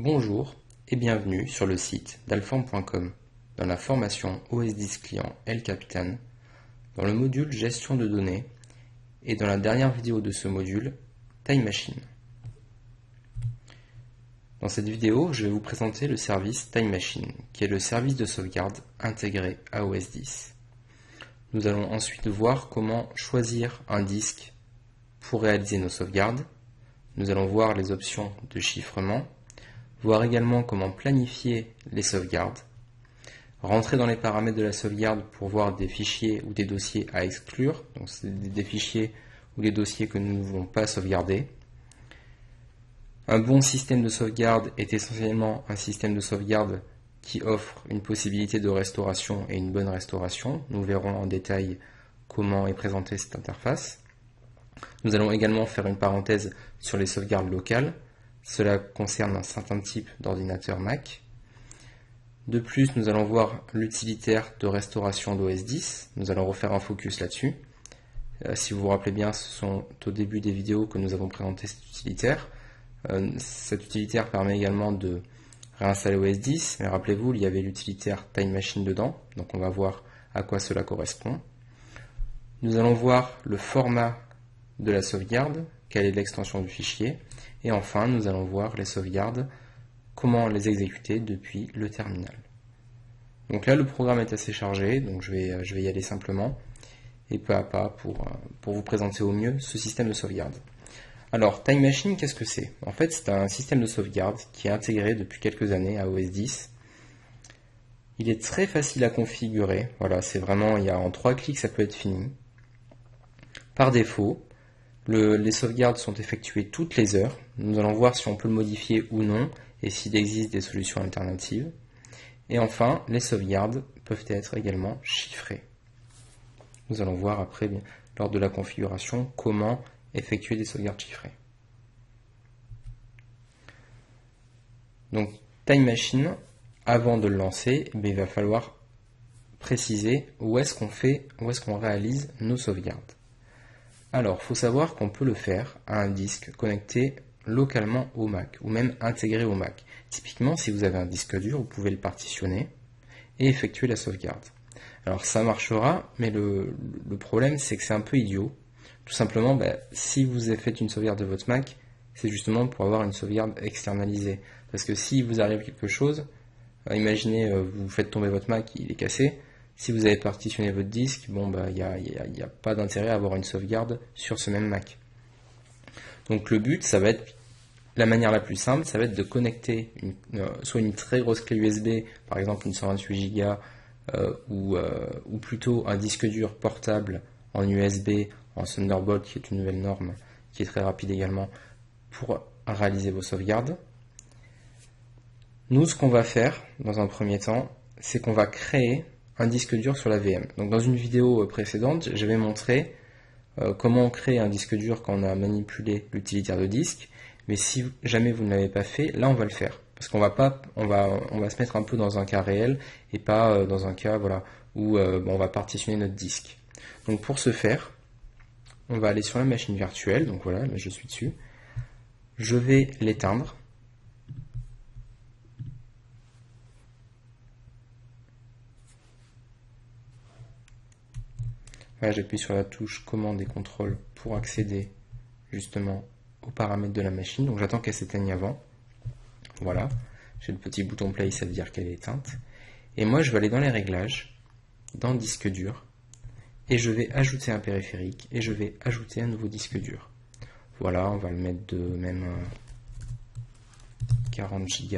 Bonjour et bienvenue sur le site dalform.com dans la formation OS10 Client El Capitan, dans le module Gestion de données et dans la dernière vidéo de ce module, Time Machine. Dans cette vidéo, je vais vous présenter le service Time Machine, qui est le service de sauvegarde intégré à OS10. Nous allons ensuite voir comment choisir un disque pour réaliser nos sauvegardes. Nous allons voir les options de chiffrement, voir également comment planifier les sauvegardes, rentrer dans les paramètres de la sauvegarde pour voir des fichiers ou des dossiers à exclure, donc c'est des fichiers ou des dossiers que nous ne voulons pas sauvegarder. Un bon système de sauvegarde est essentiellement un système de sauvegarde qui offre une possibilité de restauration et une bonne restauration. Nous verrons en détail comment est présentée cette interface. Nous allons également faire une parenthèse sur les sauvegardes locales. Cela concerne un certain type d'ordinateur Mac. De plus, nous allons voir l'utilitaire de restauration d'OS 10. Nous allons refaire un focus là-dessus. Si vous vous rappelez bien, ce sont au début des vidéos que nous avons présenté cet utilitaire. Cet utilitaire permet également de réinstaller OS 10, mais rappelez-vous, il y avait l'utilitaire Time Machine dedans, donc on va voir à quoi cela correspond. Nous allons voir le format de la sauvegarde, quelle est l'extension du fichier, et enfin nous allons voir les sauvegardes, comment les exécuter depuis le terminal. Donc là le programme est assez chargé, donc je vais y aller simplement et pas à pas pour vous présenter au mieux ce système de sauvegarde. Alors Time Machine, qu'est-ce que c'est? En fait c'est un système de sauvegarde qui est intégré depuis quelques années à OS 10. Il est très facile à configurer, voilà, c'est vraiment, en 3 clics ça peut être fini. Par défaut, les sauvegardes sont effectuées toutes les heures. Nous allons voir si on peut le modifier ou non et s'il existe des solutions alternatives. Et enfin, les sauvegardes peuvent être également chiffrées. Nous allons voir après, lors de la configuration, comment effectuer des sauvegardes chiffrées. Donc, Time Machine, avant de le lancer, il va falloir préciser où est-ce qu'on réalise nos sauvegardes. Alors, il faut savoir qu'on peut le faire à un disque connecté localement au Mac, ou même intégré au Mac. Typiquement, si vous avez un disque dur, vous pouvez le partitionner et effectuer la sauvegarde. Alors, ça marchera, mais le problème, c'est que c'est un peu idiot. Tout simplement, si vous avez fait une sauvegarde de votre Mac, c'est justement pour avoir une sauvegarde externalisée. Parce que si vous arrive quelque chose, imaginez, vous faites tomber votre Mac, il est cassé. Si vous avez partitionné votre disque, il n'y a pas d'intérêt à avoir une sauvegarde sur ce même Mac. Donc le but, ça va être, la manière la plus simple, ça va être de connecter soit une très grosse clé USB, par exemple une 128 Go, ou plutôt un disque dur portable en USB, en Thunderbolt, qui est une nouvelle norme, qui est très rapide également, pour réaliser vos sauvegardes. Nous, ce qu'on va faire, dans un premier temps, c'est qu'on va créer un disque dur sur la VM. Donc dans une vidéo précédente, j'avais montré comment on crée un disque dur quand on a manipulé l'utilitaire de disque, mais si jamais vous ne l'avez pas fait, là on va le faire. Parce qu'on va se mettre un peu dans un cas réel et pas dans un cas où on va partitionner notre disque. Donc pour ce faire, on va aller sur la machine virtuelle, donc voilà, là je suis dessus. Je vais l'éteindre. Là, j'appuie sur la touche commande et contrôle pour accéder justement aux paramètres de la machine. Donc j'attends qu'elle s'éteigne avant. Voilà, j'ai le petit bouton play, ça veut dire qu'elle est éteinte. Et moi je vais aller dans les réglages, dans disque dur, et je vais ajouter un périphérique, et je vais ajouter un nouveau disque dur. Voilà, on va le mettre de même 40 Go.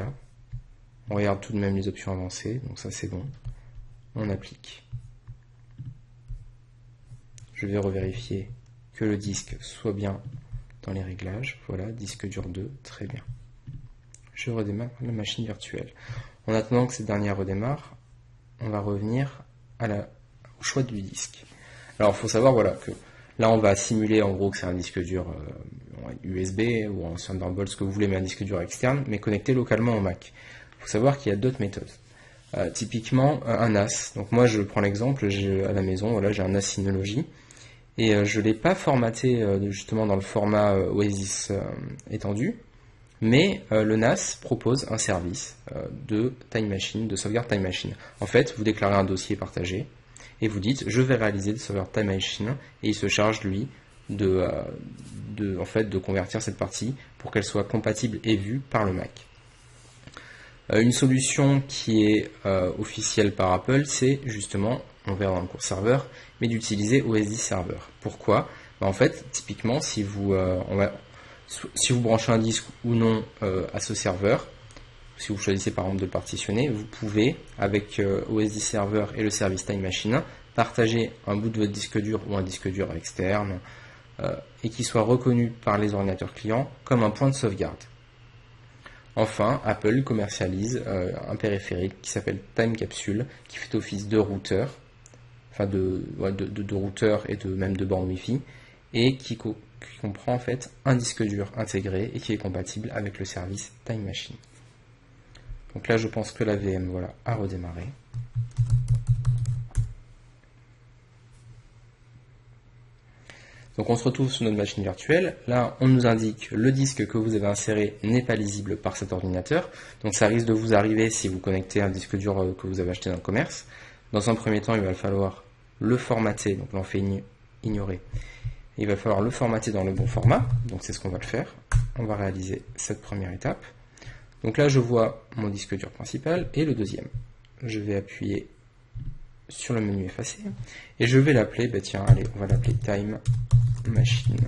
On regarde tout de même les options avancées, donc ça c'est bon. On applique. Je vais revérifier que le disque soit bien dans les réglages. Voilà, disque dur 2, très bien. Je redémarre la machine virtuelle. En attendant que cette dernière redémarre, on va revenir au choix du disque. Alors, il faut savoir que là, on va simuler en gros que c'est un disque dur USB ou en Thunderbolt, ce que vous voulez, mais un disque dur externe, mais connecté localement au Mac. Il faut savoir qu'il y a d'autres méthodes. Typiquement, un NAS. Donc moi, je prends l'exemple, à la maison, voilà, j'ai un NAS Synology. Et je ne l'ai pas formaté justement dans le format OS 10 étendu. Mais le NAS propose un service de Time Machine, de sauvegarde Time Machine. En fait, vous déclarez un dossier partagé et vous dites je vais réaliser des sauvegardes Time Machine et il se charge lui de convertir cette partie pour qu'elle soit compatible et vue par le Mac. Une solution qui est officielle par Apple, c'est justement, on verra dans le cours serveur, mais d'utiliser OS10 Server. Pourquoi? En fait, typiquement, si vous branchez un disque ou non à ce serveur, si vous choisissez par exemple de le partitionner, vous pouvez, avec OS10 Server et le service Time Machine, partager un bout de votre disque dur ou un disque dur externe et qui soit reconnu par les ordinateurs clients comme un point de sauvegarde. Enfin, Apple commercialise un périphérique qui s'appelle Time Capsule, qui fait office de routeur, enfin de routeur et même de borne Wi-Fi, et qui comprend en fait un disque dur intégré et qui est compatible avec le service Time Machine. Donc là, je pense que la VM a redémarré. Donc on se retrouve sur notre machine virtuelle. Là, on nous indique le disque que vous avez inséré n'est pas lisible par cet ordinateur. Donc ça risque de vous arriver si vous connectez un disque dur que vous avez acheté dans le commerce. Dans un premier temps, il va falloir le formater. Donc là, on fait ignorer. Il va falloir le formater dans le bon format. Donc c'est ce qu'on va le faire. On va réaliser cette première étape. Donc là, je vois mon disque dur principal et le deuxième. Je vais appuyer sur le menu effacer et je vais l'appeler, on va l'appeler Time Machine,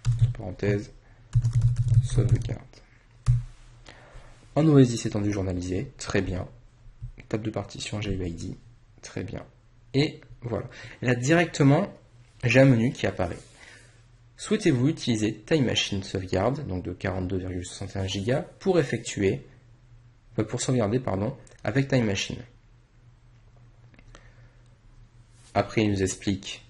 entre parenthèses, sauvegarde. En OS 10 étendu journalisé, très bien. Table de partition GUID, très bien. Et voilà. Et là directement, j'ai un menu qui apparaît. Souhaitez-vous utiliser Time Machine sauvegarde, donc de 42,61 Go, pour sauvegarder, avec Time Machine. Après, il nous explique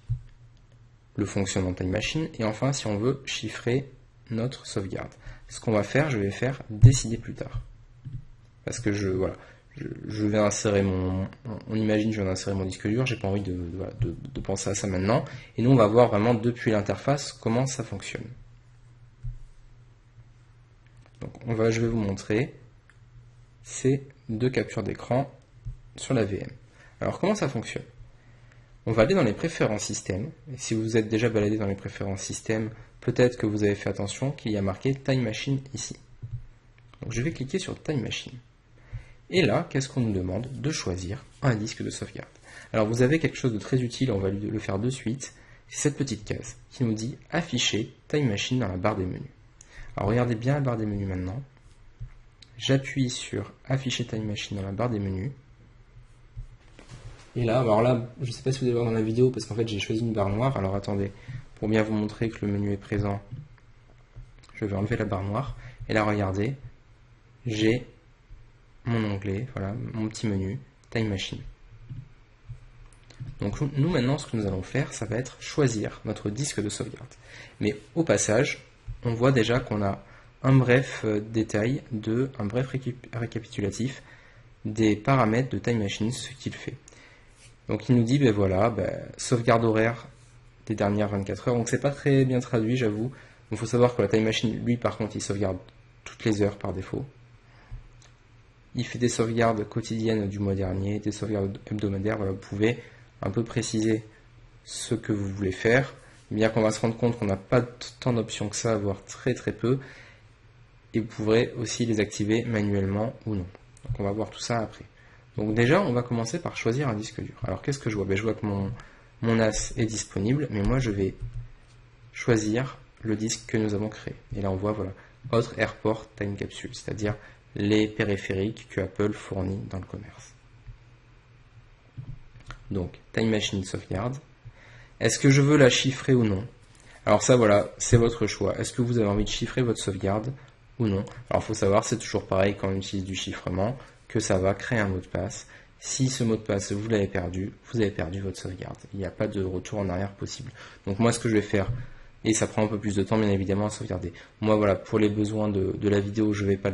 le fonctionnement de Time Machine. Et enfin, si on veut chiffrer notre sauvegarde. Ce qu'on va faire, je vais faire décider plus tard. Parce que je vais insérer on imagine que je vais insérer mon disque dur. J'ai pas envie de penser à ça maintenant. Et nous, on va voir vraiment depuis l'interface comment ça fonctionne. Donc, je vais vous montrer ces deux captures d'écran sur la VM. Alors, comment ça fonctionne? On va aller dans les préférences système. Et si vous êtes déjà baladé dans les préférences système, peut-être que vous avez fait attention qu'il y a marqué Time Machine ici. Donc je vais cliquer sur Time Machine. Et là, qu'est-ce qu'on nous demande? De choisir un disque de sauvegarde. Alors vous avez quelque chose de très utile, on va le faire de suite. C'est cette petite case qui nous dit afficher Time Machine dans la barre des menus. Alors regardez bien la barre des menus maintenant. J'appuie sur afficher Time Machine dans la barre des menus. Et là, je ne sais pas si vous allez voir dans la vidéo, parce qu'en fait j'ai choisi une barre noire. Alors attendez, pour bien vous montrer que le menu est présent, je vais enlever la barre noire. Et là, regardez, j'ai mon onglet, mon petit menu, Time Machine. Donc nous maintenant, ce que nous allons faire, ça va être choisir notre disque de sauvegarde. Mais au passage, on voit déjà qu'on a un bref détail, un bref récapitulatif des paramètres de Time Machine, ce qu'il fait. Donc il nous dit, sauvegarde horaire des dernières 24 heures. Donc c'est pas très bien traduit, j'avoue. Il faut savoir que la Time Machine, lui par contre, il sauvegarde toutes les heures par défaut. Il fait des sauvegardes quotidiennes du mois dernier, des sauvegardes hebdomadaires. Vous pouvez un peu préciser ce que vous voulez faire. Bien qu'on va se rendre compte qu'on n'a pas tant d'options que ça, voire très très peu. Et vous pourrez aussi les activer manuellement ou non. Donc on va voir tout ça après. Donc déjà, on va commencer par choisir un disque dur. Alors qu'est-ce que je vois? Je vois que mon NAS est disponible, mais moi je vais choisir le disque que nous avons créé. Et là on voit, autre Airport Time Capsule, c'est-à-dire les périphériques que Apple fournit dans le commerce. Donc, Time Machine sauvegarde. Est-ce que je veux la chiffrer ou non? Alors ça, c'est votre choix. Est-ce que vous avez envie de chiffrer votre sauvegarde ou non? Alors il faut savoir, c'est toujours pareil quand on utilise du chiffrement, que ça va créer un mot de passe. Si ce mot de passe, vous l'avez perdu, vous avez perdu votre sauvegarde. Il n'y a pas de retour en arrière possible. Donc moi, ce que je vais faire, et ça prend un peu plus de temps, bien évidemment, à sauvegarder. Moi, pour les besoins de la vidéo, je ne vais pas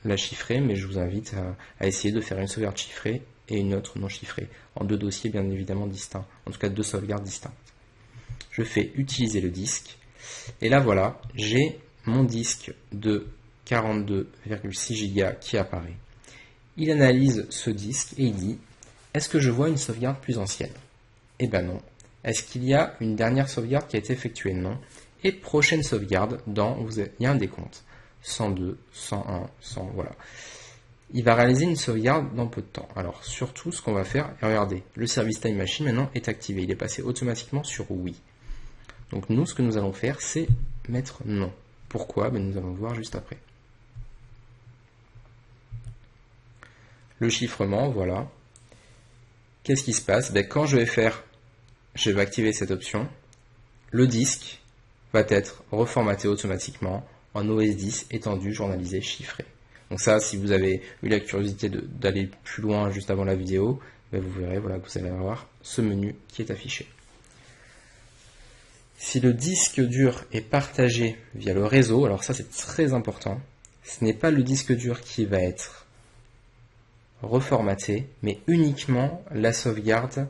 la chiffrer, mais je vous invite à essayer de faire une sauvegarde chiffrée et une autre non chiffrée, en deux dossiers bien évidemment distincts, en tout cas deux sauvegardes distinctes. Je fais utiliser le disque, et là j'ai mon disque de 42,6 Go qui apparaît. Il analyse ce disque et il dit, est-ce que je vois une sauvegarde plus ancienne? Eh ben non. Est-ce qu'il y a une dernière sauvegarde qui a été effectuée? Non. Et prochaine sauvegarde, il y a un décompte. 102, 101, 100, voilà. Il va réaliser une sauvegarde dans peu de temps. Alors surtout, ce qu'on va faire, regardez, le service Time Machine maintenant est activé. Il est passé automatiquement sur oui. Donc nous, ce que nous allons faire, c'est mettre non. Pourquoi? Ben, nous allons le voir juste après. Le chiffrement, voilà. Qu'est-ce qui se passe? Ben, quand je vais activer cette option, le disque va être reformaté automatiquement en OS 10 étendu, journalisé, chiffré. Donc ça, si vous avez eu la curiosité d'aller plus loin juste avant la vidéo, ben vous verrez, voilà, que vous allez avoir ce menu qui est affiché. Si le disque dur est partagé via le réseau, alors ça c'est très important, ce n'est pas le disque dur qui va être reformaté, mais uniquement la sauvegarde,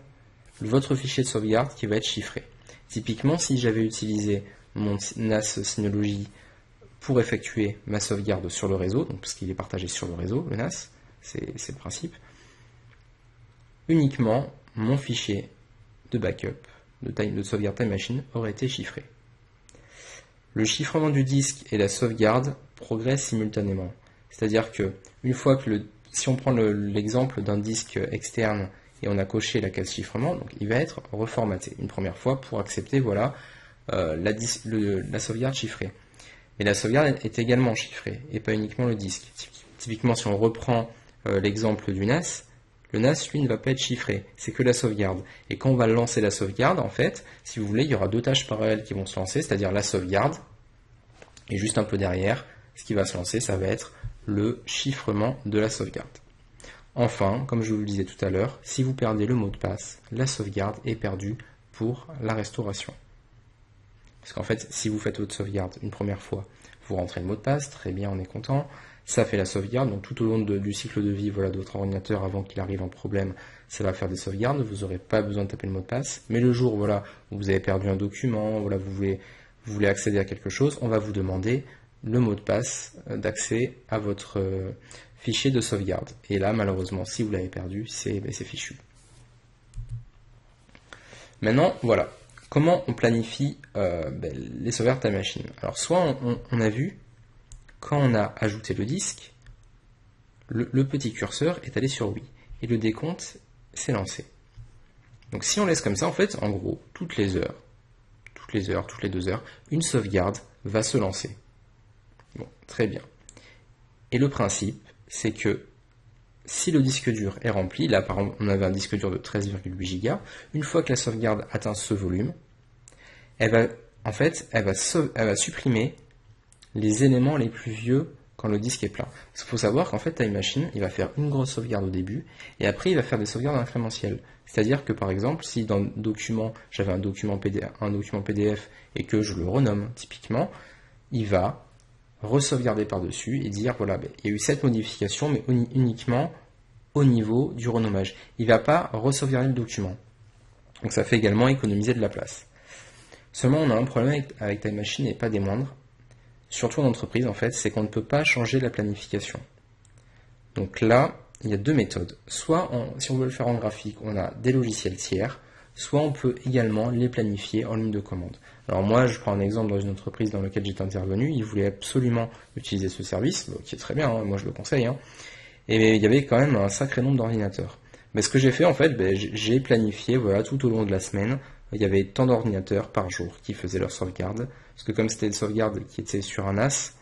votre fichier de sauvegarde qui va être chiffré. Typiquement, si j'avais utilisé mon NAS Synology pour effectuer ma sauvegarde sur le réseau, donc parce qu'il est partagé sur le réseau, le NAS, c'est le principe, uniquement mon fichier de backup, de sauvegarde Time Machine, aurait été chiffré. Le chiffrement du disque et la sauvegarde progressent simultanément. C'est-à-dire que, une fois que si on prend l'exemple d'un disque externe et on a coché la case chiffrement, donc il va être reformaté une première fois pour accepter voilà, la sauvegarde chiffrée. Et la sauvegarde est également chiffrée, et pas uniquement le disque. Typiquement, si on reprend l'exemple du NAS, le NAS, lui, ne va pas être chiffré, c'est que la sauvegarde. Et quand on va lancer la sauvegarde, en fait, si vous voulez, il y aura deux tâches parallèles qui vont se lancer, c'est-à-dire la sauvegarde, et juste un peu derrière, ce qui va se lancer, ça va être le chiffrement de la sauvegarde. Enfin, comme je vous le disais tout à l'heure, si vous perdez le mot de passe, la sauvegarde est perdue pour la restauration. Parce qu'en fait, si vous faites votre sauvegarde une première fois, vous rentrez le mot de passe, très bien, on est content, ça fait la sauvegarde, donc tout au long du cycle de vie voilà, de votre ordinateur, avant qu'il arrive en problème, ça va faire des sauvegardes, vous n'aurez pas besoin de taper le mot de passe, mais le jour voilà, où vous avez perdu un document, voilà, vous voulez accéder à quelque chose, on va vous demander le mot de passe d'accès à votre fichier de sauvegarde. Et là, malheureusement, si vous l'avez perdu, c'est fichu. Maintenant, voilà. Comment on planifie les sauvegardes Time Machine? Alors, soit on a vu, quand on a ajouté le disque, le petit curseur est allé sur oui. Et le décompte s'est lancé. Donc, si on laisse comme ça, en fait, en gros, toutes les heures, toutes les 2 heures, une sauvegarde va se lancer. Bon, très bien. Et le principe, c'est que si le disque dur est rempli, là par exemple on avait un disque dur de 13,8 Go, une fois que la sauvegarde atteint ce volume, elle va supprimer les éléments les plus vieux quand le disque est plein. Parce qu'il faut savoir qu'en fait Time Machine, il va faire une grosse sauvegarde au début, et après il va faire des sauvegardes incrémentielles. C'est-à-dire que par exemple, si dans le document, j'avais un document PDF et que je le renomme typiquement, il va re-sauvegarder par-dessus et dire voilà, il y a eu cette modification, mais uniquement au niveau du renommage. Il ne va pas re-sauvegarder le document. Donc ça fait également économiser de la place. Seulement, on a un problème avec Time Machine et pas des moindres, surtout en entreprise en fait, c'est qu'on ne peut pas changer la planification. Donc là, il y a deux méthodes. Soit, si on veut le faire en graphique, on a des logiciels tiers, soit on peut également les planifier en ligne de commande. Alors moi, je prends un exemple dans une entreprise dans laquelle j'étais intervenu, ils voulaient absolument utiliser ce service, qui est très bien, moi je le conseille, et il y avait quand même un sacré nombre d'ordinateurs. Mais ce que j'ai fait en fait, j'ai planifié voilà, tout au long de la semaine, il y avait tant d'ordinateurs par jour qui faisaient leur sauvegarde, parce que comme c'était des sauvegardes qui étaient sur un NAS,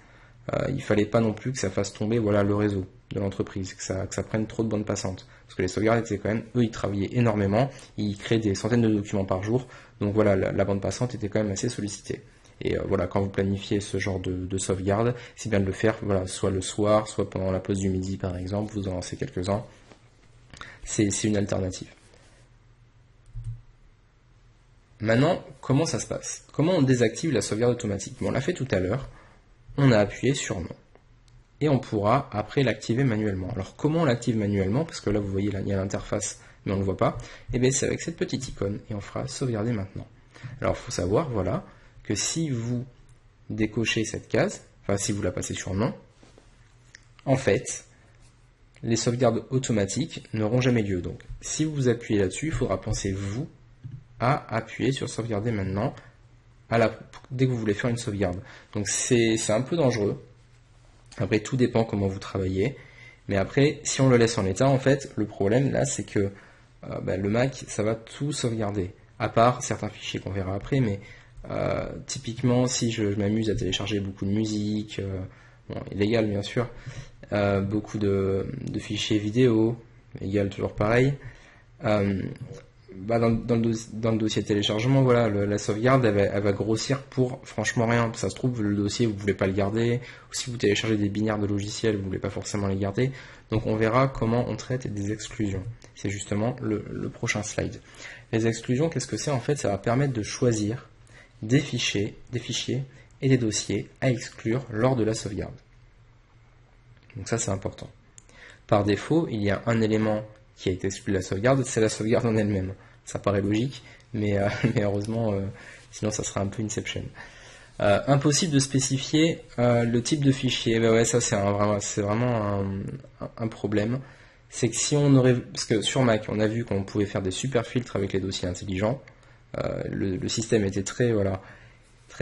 il fallait pas non plus que ça fasse tomber voilà, le réseau de l'entreprise, que ça prenne trop de bandes passantes. Parce que les sauvegardes étaient quand même, eux ils travaillaient énormément, ils créaient des centaines de documents par jour, donc voilà, la bande passante était quand même assez sollicitée. Et voilà, quand vous planifiez ce genre de sauvegarde, c'est bien de le faire voilà, soit le soir, soit pendant la pause du midi par exemple, vous en lancez quelques-uns. C'est une alternative. Maintenant, comment ça se passe? Comment on désactive la sauvegarde automatique? On l'a fait tout à l'heure, on a appuyé sur non. Et on pourra après l'activer manuellement. Alors comment on l'active manuellement? Parce que là vous voyez là, il y a l'interface mais on ne le voit pas. Et bien c'est avec cette petite icône et on fera sauvegarder maintenant. Alors il faut savoir voilà, que si vous décochez cette case, enfin si vous la passez sur non, en fait, les sauvegardes automatiques n'auront jamais lieu. Donc, si vous appuyez là-dessus, il faudra penser, vous, à appuyer sur sauvegarder maintenant, dès que vous voulez faire une sauvegarde. Donc, c'est un peu dangereux. Après, tout dépend comment vous travaillez. Mais après, si on le laisse en état, en fait, le problème, là, c'est que le Mac, ça va tout sauvegarder. À part certains fichiers qu'on verra après, mais typiquement, si je m'amuse à télécharger beaucoup de musique, bon, illégal bien sûr, beaucoup de fichiers vidéo, égal toujours pareil. Dans le dossier téléchargement, voilà, la sauvegarde elle va grossir pour franchement rien. Ça se trouve, le dossier vous voulez pas le garder, ou si vous téléchargez des binaires de logiciels, vous voulez pas forcément les garder. Donc on verra comment on traite des exclusions. C'est justement le prochain slide. Les exclusions, qu'est-ce que c'est en fait? Ça va permettre de choisir des fichiers et des dossiers à exclure lors de la sauvegarde. Donc ça c'est important. Par défaut, il y a un élément qui a été exclu de la sauvegarde, c'est la sauvegarde en elle-même. Ça paraît logique, mais heureusement, sinon ça serait un peu Inception. Impossible de spécifier le type de fichier. Ben ouais, ça c'est vraiment un problème. C'est que si on aurait, parce que sur Mac, on a vu qu'on pouvait faire des super filtres avec les dossiers intelligents. Le système était très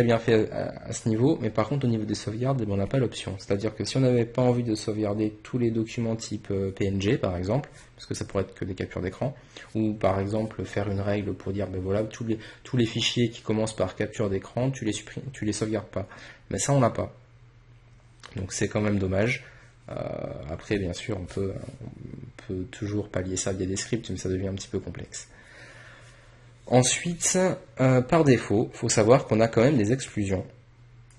bien fait à ce niveau, mais par contre au niveau des sauvegardes, on n'a pas l'option. C'est-à-dire que si on n'avait pas envie de sauvegarder tous les documents type PNG par exemple, parce que ça pourrait être que des captures d'écran, ou par exemple faire une règle pour dire ben voilà, tous les fichiers qui commencent par capture d'écran, tu les supprimes, tu les sauvegardes pas. Mais ça on n'a pas. Donc c'est quand même dommage. Après bien sûr on peut toujours pallier ça via des scripts, mais ça devient un petit peu complexe. Ensuite, par défaut, il faut savoir qu'on a quand même des exclusions.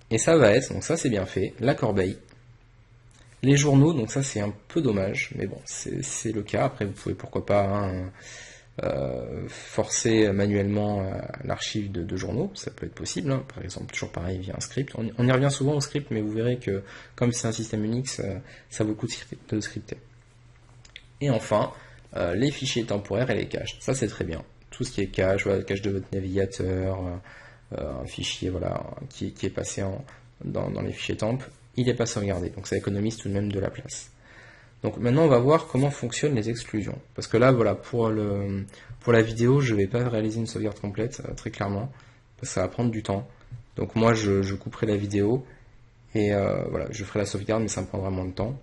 Et ça va être, donc ça c'est bien fait, la corbeille. Les journaux, donc ça c'est un peu dommage, mais bon, c'est le cas. Après vous pouvez pourquoi pas forcer manuellement l'archive de journaux, ça peut être possible. Hein. Par exemple, toujours pareil via un script. On y revient souvent au script, mais vous verrez que comme c'est un système Unix, ça vaut le coup de scripter. Et enfin, les fichiers temporaires et les caches. Ça c'est très bien. Tout ce qui est cache, voilà, cache de votre navigateur, un fichier voilà, qui est passé dans les fichiers temp, il n'est pas sauvegardé, donc ça économise tout de même de la place. Donc maintenant on va voir comment fonctionnent les exclusions. Parce que là voilà, pour la vidéo, je ne vais pas réaliser une sauvegarde complète, très clairement, parce que ça va prendre du temps. Donc moi je couperai la vidéo et voilà, je ferai la sauvegarde, mais ça me prendra moins de temps.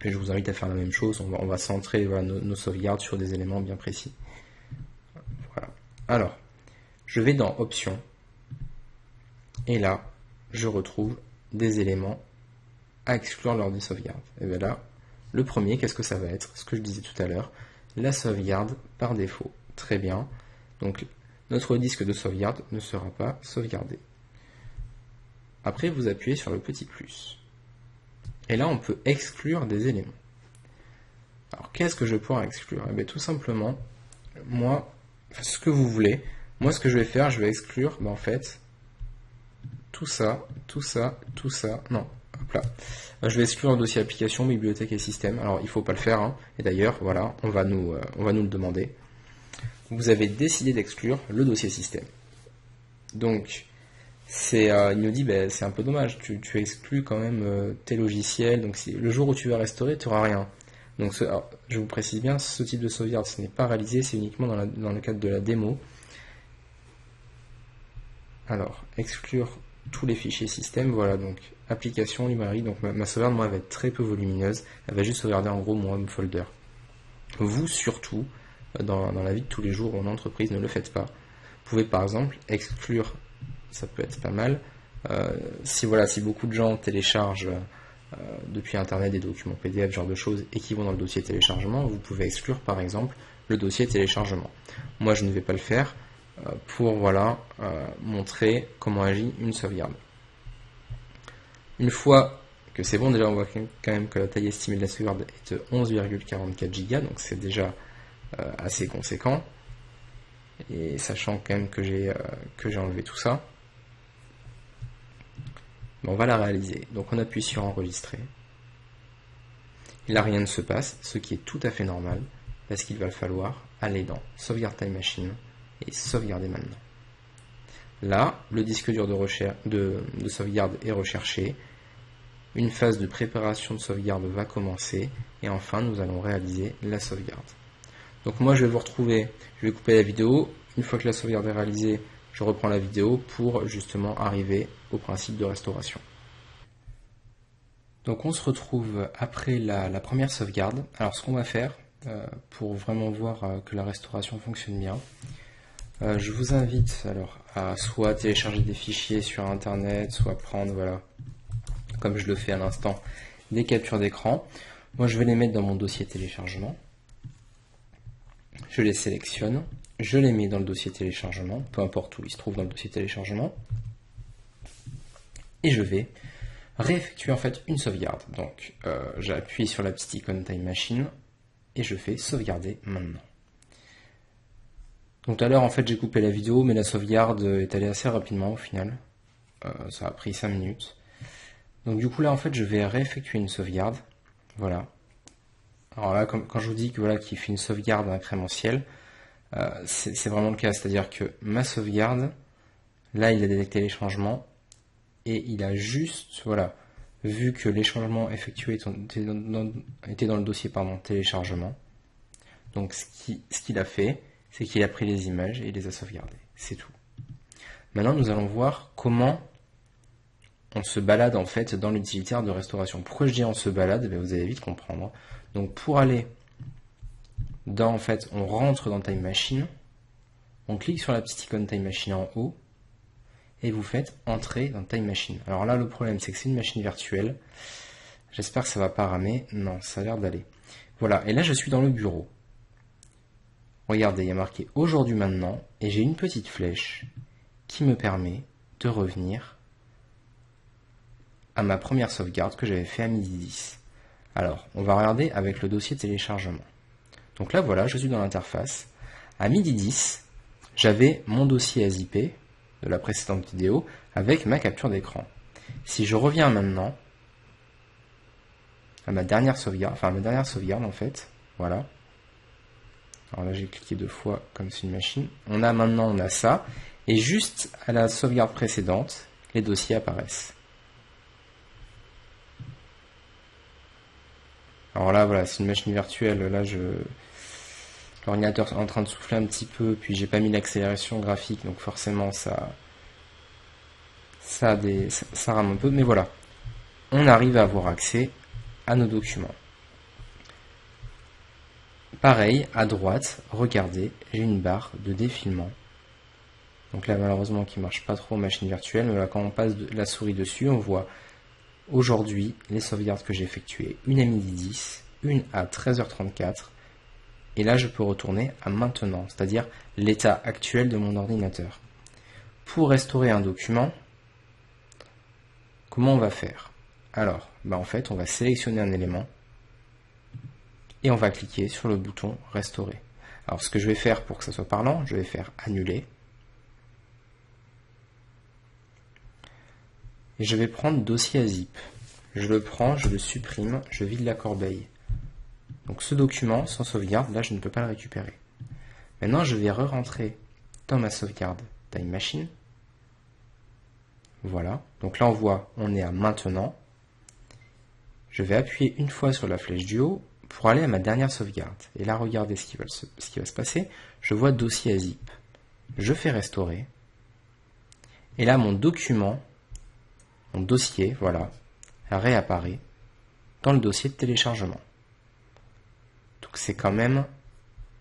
Et je vous invite à faire la même chose, on va centrer voilà, nos sauvegardes sur des éléments bien précis. Alors, je vais dans Options, et là, je retrouve des éléments à exclure lors des sauvegardes. Et bien là, le premier, qu'est-ce que ça va être? Ce que je disais tout à l'heure, la sauvegarde par défaut. Très bien. Donc, notre disque de sauvegarde ne sera pas sauvegardé. Après, vous appuyez sur le petit plus. Et là, on peut exclure des éléments. Alors, qu'est-ce que je vais pouvoir exclure? Eh bien, tout simplement, moi, ce que vous voulez. Moi, ce que je vais faire, je vais exclure, en fait, tout ça. Non, hop là. Je vais exclure le dossier application, bibliothèque et système. Alors, il ne faut pas le faire. Hein. Et d'ailleurs, voilà, on va nous le demander. Vous avez décidé d'exclure le dossier système. Donc, il nous dit, c'est un peu dommage. Tu exclus quand même tes logiciels. Donc, le jour où tu vas restaurer, tu n'auras rien. Donc, je vous précise bien, ce type de sauvegarde, ce n'est pas réalisé, c'est uniquement dans le cadre de la démo. Alors, exclure tous les fichiers système, voilà, donc application, librairie, donc ma sauvegarde, moi, elle va être très peu volumineuse, elle va juste sauvegarder en gros mon home folder. Vous, surtout, dans la vie de tous les jours en entreprise, ne le faites pas. Vous pouvez par exemple exclure, ça peut être pas mal, si beaucoup de gens téléchargent depuis internet des documents PDF, ce genre de choses, et qui vont dans le dossier téléchargement, vous pouvez exclure par exemple le dossier téléchargement. Moi je ne vais pas le faire pour montrer comment agit une sauvegarde. Une fois que c'est bon, déjà on voit quand même que la taille estimée de la sauvegarde est de 11,44 Go, donc c'est déjà assez conséquent. Et sachant quand même que j'ai enlevé tout ça. On va la réaliser. Donc on appuie sur enregistrer. Et là rien ne se passe, ce qui est tout à fait normal, parce qu'il va falloir aller dans Sauvegarde Time Machine et sauvegarder maintenant. Là, le disque dur de sauvegarde est recherché, une phase de préparation de sauvegarde va commencer et enfin nous allons réaliser la sauvegarde. Donc moi je vais vous retrouver, je vais couper la vidéo, une fois que la sauvegarde est réalisée, je reprends la vidéo pour justement arriver au principe de restauration. Donc on se retrouve après la première sauvegarde. Alors ce qu'on va faire, pour vraiment voir que la restauration fonctionne bien, je vous invite alors à soit télécharger des fichiers sur internet, soit prendre, voilà, comme je le fais à l'instant, des captures d'écran. Moi je vais les mettre dans mon dossier téléchargement. Je les sélectionne, je les mets dans le dossier téléchargement, peu importe où ils se trouvent dans le dossier téléchargement. Et je vais réeffectuer en fait une sauvegarde. Donc j'appuie sur la petite icône Time Machine et je fais sauvegarder maintenant. Donc tout à l'heure en fait j'ai coupé la vidéo, mais la sauvegarde est allée assez rapidement au final. Ça a pris 5 minutes. Donc du coup là en fait je vais réeffectuer une sauvegarde. Voilà. Alors là quand je vous dis que voilà qu'il fait une sauvegarde incrémentielle, c'est vraiment le cas. C'est-à-dire que ma sauvegarde, là il a détecté les changements et il a juste voilà vu que les changements effectués étaient dans le dossier téléchargement. Donc ce qu'il a fait, c'est qu'il a pris les images et il les a sauvegardées. C'est tout. Maintenant, nous allons voir comment on se balade en fait dans l'utilitaire de restauration. Pourquoi je dis on se balade? Vous allez vite comprendre. Donc pour aller dans, en fait, on rentre dans Time Machine, on clique sur la petite icône Time Machine en haut, et vous faites entrer dans Time Machine. Alors là, le problème, c'est que c'est une machine virtuelle. J'espère que ça va pas ramer. Non, ça a l'air d'aller. Voilà, et là, je suis dans le bureau. Regardez, il y a marqué aujourd'hui maintenant, et j'ai une petite flèche qui me permet de revenir à ma première sauvegarde que j'avais fait à midi 10. Alors, on va regarder avec le dossier téléchargement. Donc là, voilà, je suis dans l'interface. À midi 10, j'avais mon dossier ASIP de la précédente vidéo avec ma capture d'écran. Si je reviens maintenant à ma dernière sauvegarde, en fait, voilà. Alors là j'ai cliqué 2 fois comme c'est une machine. On a ça, et juste à la sauvegarde précédente, les dossiers apparaissent. Alors là voilà, c'est une machine virtuelle, là l'ordinateur est en train de souffler un petit peu, puis j'ai pas mis l'accélération graphique, donc forcément ça rame un peu, mais voilà. On arrive à avoir accès à nos documents. Pareil, à droite, regardez, j'ai une barre de défilement. Donc là, malheureusement, qui ne marche pas trop en machine virtuelle, mais là, quand on passe la souris dessus, on voit aujourd'hui les sauvegardes que j'ai effectuées. Une à midi 10, une à 13h34, et là, je peux retourner à maintenant, c'est-à-dire l'état actuel de mon ordinateur. Pour restaurer un document, comment on va faire? Alors, en fait, on va sélectionner un élément, et on va cliquer sur le bouton restaurer. Alors ce que je vais faire pour que ça soit parlant, je vais faire annuler. Et je vais prendre dossier ASIP. Je le prends, je le supprime, je vide la corbeille. Donc ce document, sans sauvegarde, là je ne peux pas le récupérer. Maintenant je vais re-rentrer dans ma sauvegarde Time Machine. Voilà. Donc là on voit, on est à maintenant. Je vais appuyer une fois sur la flèche du haut pour aller à ma dernière sauvegarde. Et là, regardez ce qui va se passer. Je vois dossier ASIP. Je fais restaurer. Et là, mon document, mon dossier, voilà, réapparaît dans le dossier de téléchargement. Donc c'est quand même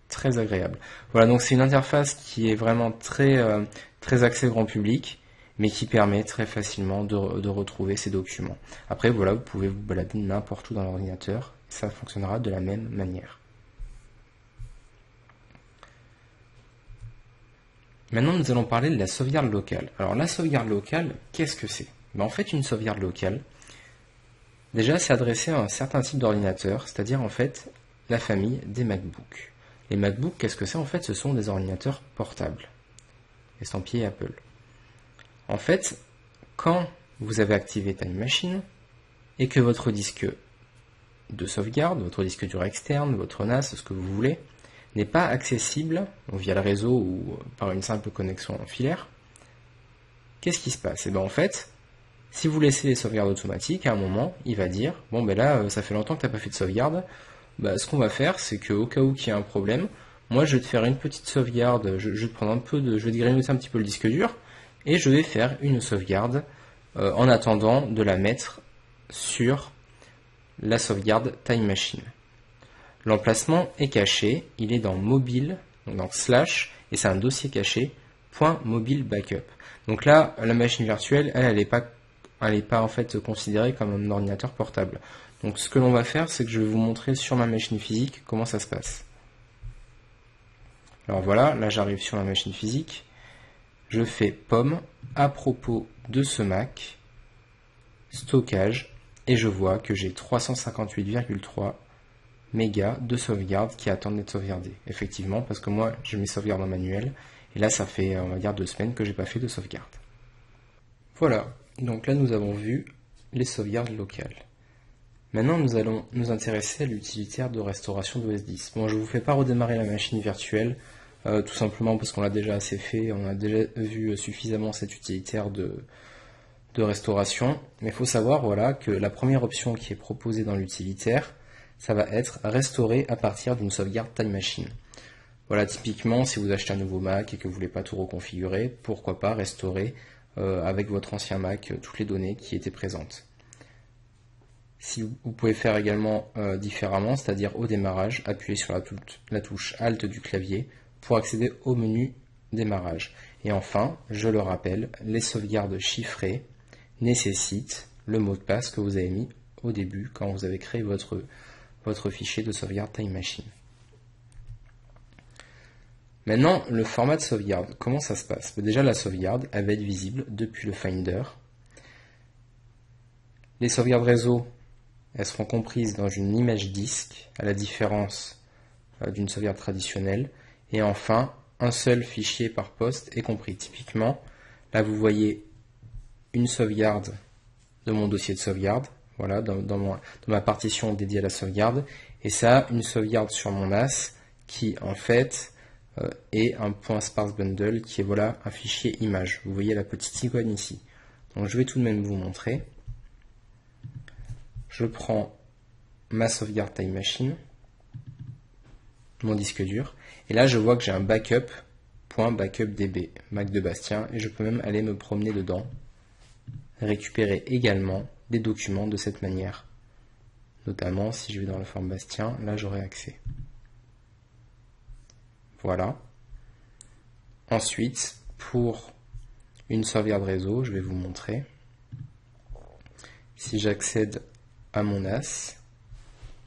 très agréable. Voilà, donc c'est une interface qui est vraiment très axée grand public, mais qui permet très facilement de retrouver ces documents. Après, voilà, vous pouvez vous balader n'importe où dans l'ordinateur. Ça fonctionnera de la même manière. Maintenant, nous allons parler de la sauvegarde locale. Alors, la sauvegarde locale, qu'est-ce que c'est? En fait, une sauvegarde locale, déjà, c'est adressé à un certain type d'ordinateur, c'est-à-dire, en fait, la famille des MacBook. Les MacBook, qu'est-ce que c'est? En fait, ce sont des ordinateurs portables, estampillés Apple. En fait, quand vous avez activé Time Machine, et que votre disque de sauvegarde, votre disque dur externe, votre NAS, ce que vous voulez, n'est pas accessible via le réseau ou par une simple connexion filaire, qu'est-ce qui se passe? En fait, Si vous laissez les sauvegardes automatiques, à un moment, il va dire, bon ben là, ça fait longtemps que tu n'as pas fait de sauvegarde, bah, ce qu'on va faire, c'est qu'au cas où qu'il y ait un problème, moi je vais te faire une petite sauvegarde, je vais te prendre un peu de, je vais te grignoter un petit peu le disque dur, et je vais faire une sauvegarde en attendant de la mettre sur la sauvegarde Time Machine. L'emplacement est caché, il est dans mobile, donc slash, et c'est un dossier caché, .mobile backup. Donc là, la machine virtuelle, elle n'est pas en fait considérée comme un ordinateur portable. Donc ce que l'on va faire, c'est que je vais vous montrer sur ma machine physique comment ça se passe. Alors voilà, là j'arrive sur ma machine physique, je fais POM à propos de ce Mac, stockage, et je vois que j'ai 358,3 mégas de sauvegarde qui attendent d'être sauvegardés. Effectivement, parce que moi je mets sauvegarde en manuel, et là ça fait on va dire 2 semaines que j'ai pas fait de sauvegarde. Voilà, donc là nous avons vu les sauvegardes locales. Maintenant nous allons nous intéresser à l'utilitaire de restauration d'OS 10. Bon, je ne vous fais pas redémarrer la machine virtuelle, tout simplement parce qu'on l'a déjà assez fait, on a déjà vu suffisamment cet utilitaire de restauration, mais il faut savoir voilà, que la première option qui est proposée dans l'utilitaire, ça va être restaurer à partir d'une sauvegarde Time Machine. Voilà, typiquement, si vous achetez un nouveau Mac et que vous voulez pas tout reconfigurer, pourquoi pas restaurer avec votre ancien Mac toutes les données qui étaient présentes. Si vous pouvez faire également différemment, c'est-à-dire au démarrage, appuyez sur la touche Alt du clavier pour accéder au menu démarrage. Et enfin, je le rappelle, les sauvegardes chiffrées nécessitent le mot de passe que vous avez mis au début quand vous avez créé votre fichier de sauvegarde Time Machine. Maintenant, le format de sauvegarde, comment ça se passe? Déjà, la sauvegarde, elle va être visible depuis le Finder. Les sauvegardes réseau, elles seront comprises dans une image disque, à la différence d'une sauvegarde traditionnelle. Et enfin, un seul fichier par poste est compris. Typiquement, là vous voyez une sauvegarde de mon dossier de sauvegarde, voilà, dans ma partition dédiée à la sauvegarde, et ça, une sauvegarde sur mon NAS qui en fait est un .sparse bundle qui est voilà un fichier image. Vous voyez la petite icône ici. Donc je vais tout de même vous montrer. Je prends ma sauvegarde Time Machine, mon disque dur, et là je vois que j'ai un backup.backupdb, Mac de Bastien, et je peux même aller me promener dedans, récupérer également des documents de cette manière. Notamment si je vais dans la forme Bastien, là j'aurai accès. Voilà. Ensuite, pour une sauvegarde réseau, je vais vous montrer. Si j'accède à mon NAS,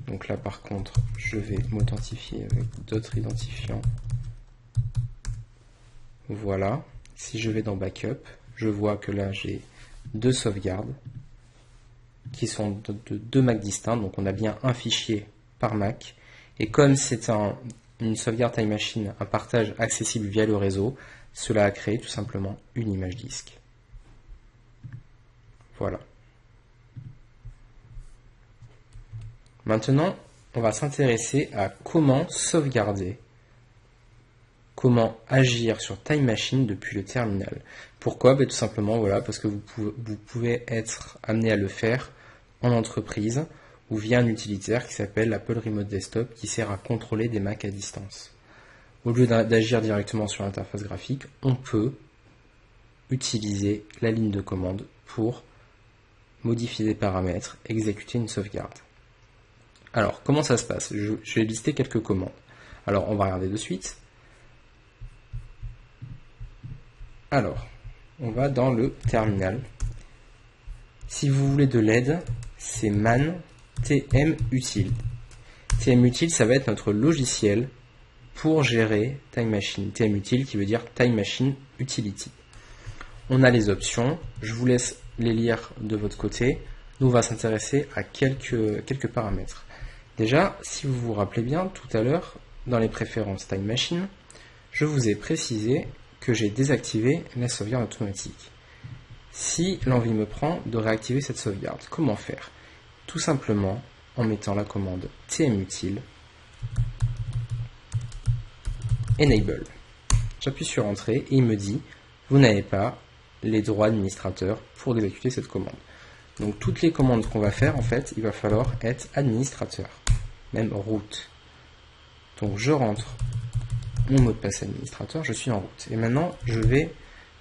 donc là par contre je vais m'authentifier avec d'autres identifiants. Voilà, si je vais dans Backup, je vois que là j'ai deux sauvegardes qui sont de deux Mac distincts, donc on a bien un fichier par Mac, et comme c'est une sauvegarde Time Machine, un partage accessible via le réseau, cela a créé tout simplement une image disque. Voilà. Maintenant, on va s'intéresser à comment sauvegarder, comment agir sur Time Machine depuis le terminal. Pourquoi? Tout simplement voilà, parce que vous pouvez être amené à le faire en entreprise ou via un utilitaire qui s'appelle Apple Remote Desktop qui sert à contrôler des Macs à distance. Au lieu d'agir directement sur l'interface graphique, on peut utiliser la ligne de commande pour modifier des paramètres, exécuter une sauvegarde. Alors, comment ça se passe? Je vais lister quelques commandes. Alors, on va regarder de suite. Alors, on va dans le terminal. Si vous voulez de l'aide, c'est man tmutile. Tmutile, ça va être notre logiciel pour gérer Time Machine. Tmutile qui veut dire Time Machine Utility. On a les options, je vous laisse les lire de votre côté. Nous, on va s'intéresser à quelques paramètres. Déjà, si vous vous rappelez bien, tout à l'heure, dans les préférences Time Machine, je vous ai précisé que j'ai désactivé la sauvegarde automatique. Si l'envie me prend de réactiver cette sauvegarde, comment faire? Tout simplement en mettant la commande tmutile enable. J'appuie sur entrée et il me dit vous n'avez pas les droits administrateurs pour exécuter cette commande. Donc toutes les commandes qu'on va faire, en fait, il va falloir être administrateur, même root. Donc je rentre mon mot de passe administrateur, je suis en route. Et maintenant, je vais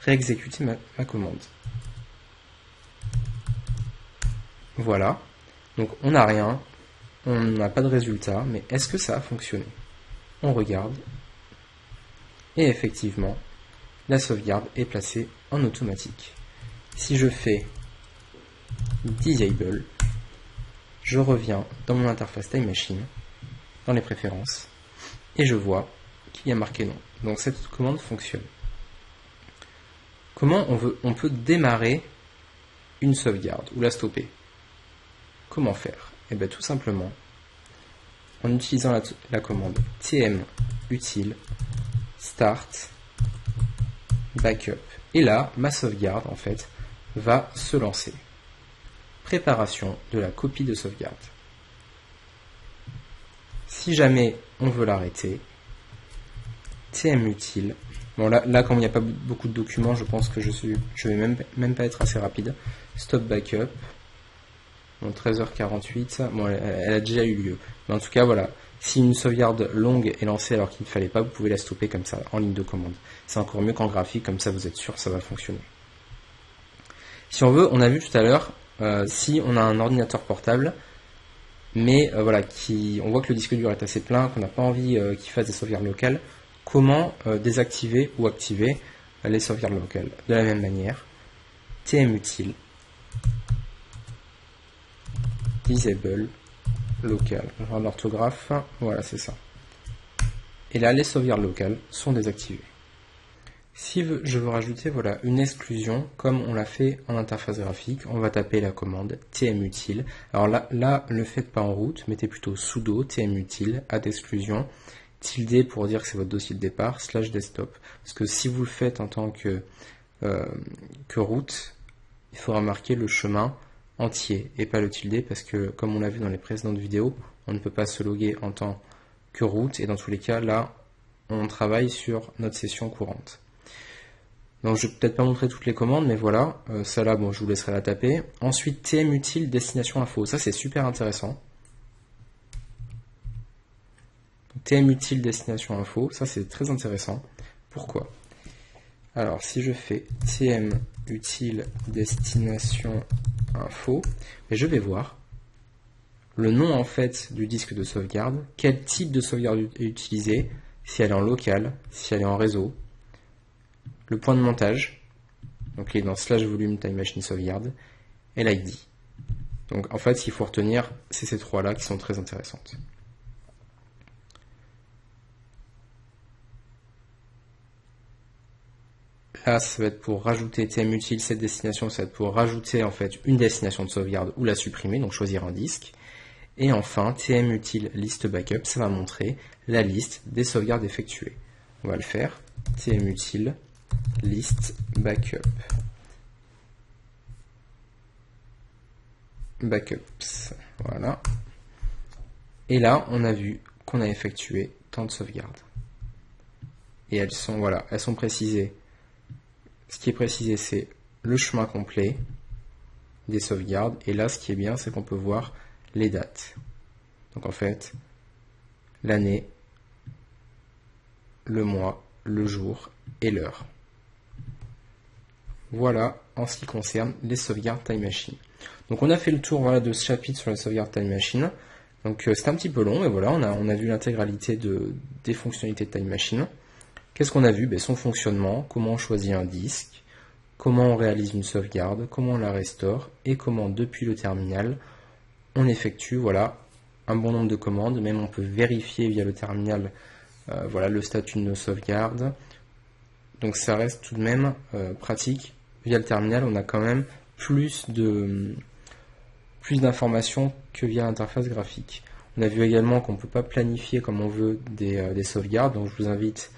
réexécuter ma commande. Voilà. Donc on n'a rien, on n'a pas de résultat, mais est-ce que ça a fonctionné? On regarde. Et effectivement, la sauvegarde est placée en automatique. Si je fais Disable, je reviens dans mon interface Time Machine, dans les préférences, et je vois qu'il y a marqué non. Donc cette commande fonctionne. Comment on peut démarrer une sauvegarde ou la stopper? Comment faire? Eh bien tout simplement en utilisant la commande tm utile start backup. Et là, ma sauvegarde en fait va se lancer. Préparation de la copie de sauvegarde. Si jamais on veut l'arrêter, tm utile. Bon là comme il n'y a pas beaucoup de documents, je pense que je vais même pas être assez rapide. Stop backup. Bon, 13h48, bon, elle a déjà eu lieu. Mais en tout cas, voilà. Si une sauvegarde longue est lancée alors qu'il ne fallait pas, vous pouvez la stopper comme ça, en ligne de commande. C'est encore mieux qu'en graphique, comme ça vous êtes sûr que ça va fonctionner. Si on veut, on a vu tout à l'heure, si on a un ordinateur portable, mais voilà, on voit que le disque dur est assez plein, qu'on n'a pas envie qu'il fasse des sauvegardes locales, comment désactiver ou activer les sauvegardes locales? De la même manière, tm utile disable local. Je regarde l'orthographe, voilà, c'est ça. Et là, les sauvegardes locales sont désactivées. Si je veux rajouter voilà, une exclusion, comme on l'a fait en interface graphique, on va taper la commande tmutile. Alors là, ne le faites pas en route, mettez plutôt sudo tmutile, add exclusion, tilde pour dire que c'est votre dossier de départ, /desktop. Parce que si vous le faites en tant que root, il faudra marquer le chemin entier et pas le tilde, parce que comme on l'a vu dans les précédentes vidéos, on ne peut pas se loguer en tant que root, et dans tous les cas, là, on travaille sur notre session courante. Donc je vais peut-être pas montrer toutes les commandes, mais voilà, ça là, bon, je vous laisserai la taper. Ensuite, tmutile destination info, ça c'est super intéressant. tmutile destination info, ça c'est très intéressant. Pourquoi? Alors si je fais tmutile destination info, je vais voir le nom en fait du disque de sauvegarde, quel type de sauvegarde est utilisé, si elle est en local, si elle est en réseau, le point de montage, donc il est dans /volume time machine sauvegarde, et l'ID. Donc en fait ce qu'il faut retenir, c'est ces trois là qui sont très intéressantes. Là, ça va être pour rajouter tmutile cette destination, ça va être pour rajouter en fait une destination de sauvegarde ou la supprimer, donc choisir un disque. Et enfin, tmutile list backup, ça va montrer la liste des sauvegardes effectuées. On va le faire. tmutile list backup. Backups. Voilà. Et là, on a vu qu'on a effectué tant de sauvegardes. Et elles sont, voilà, elles sont précisées. Ce qui est précisé, c'est le chemin complet des sauvegardes. Et là, ce qui est bien, c'est qu'on peut voir les dates. Donc en fait, l'année, le mois, le jour et l'heure. Voilà en ce qui concerne les sauvegardes Time Machine. Donc on a fait le tour voilà, de ce chapitre sur les sauvegardes Time Machine. Donc c'est un petit peu long, mais voilà, on a vu l'intégralité des fonctionnalités de Time Machine. Qu'est-ce qu'on a vu? Son fonctionnement, comment on choisit un disque, comment on réalise une sauvegarde, comment on la restaure, et comment depuis le terminal, on effectue voilà, un bon nombre de commandes. Même on peut vérifier via le terminal voilà, le statut de nos sauvegardes. Donc ça reste tout de même pratique. Via le terminal, on a quand même plus d'informations que via l'interface graphique. On a vu également qu'on ne peut pas planifier comme on veut des sauvegardes, donc je vous invite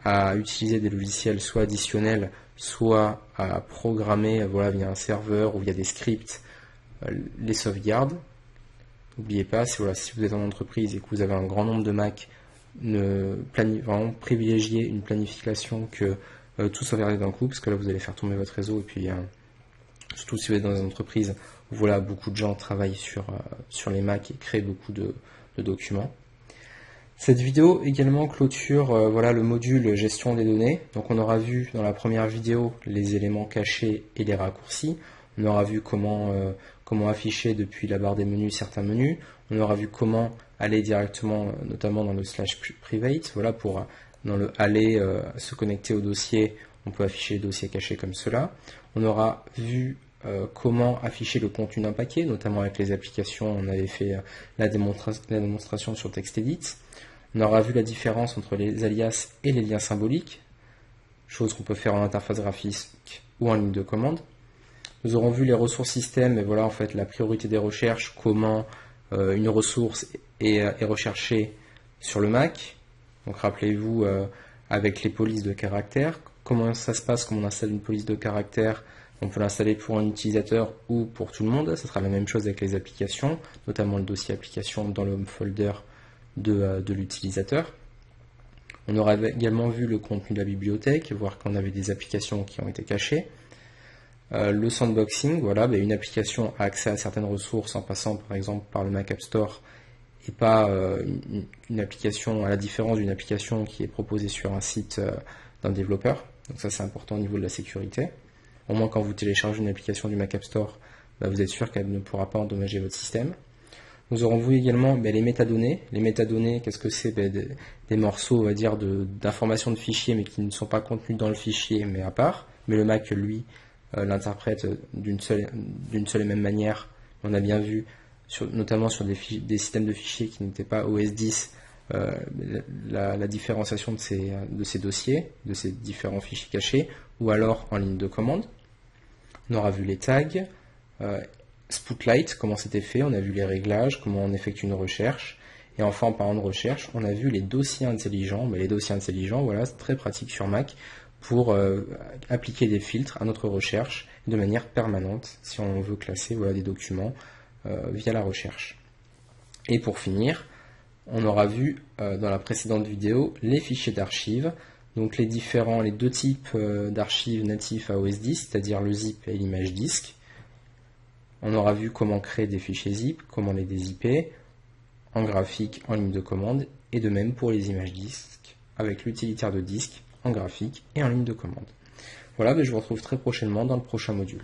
à utiliser des logiciels soit additionnels, soit à programmer voilà, via un serveur ou via des scripts les sauvegardes. N'oubliez pas, si vous êtes en entreprise et que vous avez un grand nombre de Mac, vraiment privilégiez une planification que tout sauvegarder d'un coup, parce que là vous allez faire tomber votre réseau, et puis surtout si vous êtes dans une entreprise où voilà, beaucoup de gens travaillent sur les Mac et créent beaucoup de documents. Cette vidéo également clôture voilà, le module gestion des données. Donc on aura vu dans la première vidéo les éléments cachés et les raccourcis. On aura vu comment afficher depuis la barre des menus certains menus. On aura vu comment aller directement, notamment dans le /private. Voilà, pour dans le aller se connecter au dossier, on peut afficher les dossiers cachés comme cela. On aura vu comment afficher le contenu d'un paquet, notamment avec les applications. On avait fait la démonstration sur TextEdit. On aura vu la différence entre les alias et les liens symboliques, chose qu'on peut faire en interface graphique ou en ligne de commande. Nous aurons vu les ressources système, et voilà en fait la priorité des recherches, comment une ressource est recherchée sur le Mac. Donc rappelez-vous avec les polices de caractères, comment ça se passe quand on installe une police de caractère. On peut l'installer pour un utilisateur ou pour tout le monde. Ce sera la même chose avec les applications, notamment le dossier application dans le home folder de l'utilisateur. On aura également vu le contenu de la bibliothèque, voir qu'on avait des applications qui ont été cachées. Le sandboxing, voilà, une application a accès à certaines ressources en passant par exemple par le Mac App Store et pas une application, à la différence d'une application qui est proposée sur un site d'un développeur. Donc ça c'est important au niveau de la sécurité. Au moins quand vous téléchargez une application du Mac App Store, vous êtes sûr qu'elle ne pourra pas endommager votre système. Nous aurons vu également les métadonnées. Les métadonnées, qu'est-ce que c'est? Des morceaux, on va dire, d'informations de fichiers, mais qui ne sont pas contenus dans le fichier, mais à part. Mais le Mac, lui, l'interprète d'une seule et même manière. On a bien vu, notamment sur des systèmes de fichiers qui n'étaient pas OS X, la différenciation de ces dossiers, de ces différents fichiers cachés, ou alors en ligne de commande. On aura vu les tags. Spotlight, comment c'était fait, on a vu les réglages, comment on effectue une recherche, et enfin en parlant de recherche, on a vu les dossiers intelligents. Les dossiers intelligents, voilà, c'est très pratique sur Mac pour appliquer des filtres à notre recherche de manière permanente si on veut classer des documents via la recherche. Et pour finir, on aura vu dans la précédente vidéo les fichiers d'archives, donc les deux types d'archives natifs à OS X, c'est-à-dire le zip et l'image disque. On aura vu comment créer des fichiers zip, comment les dézipper, en graphique, en ligne de commande, et de même pour les images disques, avec l'utilitaire de disque, en graphique et en ligne de commande. Voilà, je vous retrouve très prochainement dans le prochain module.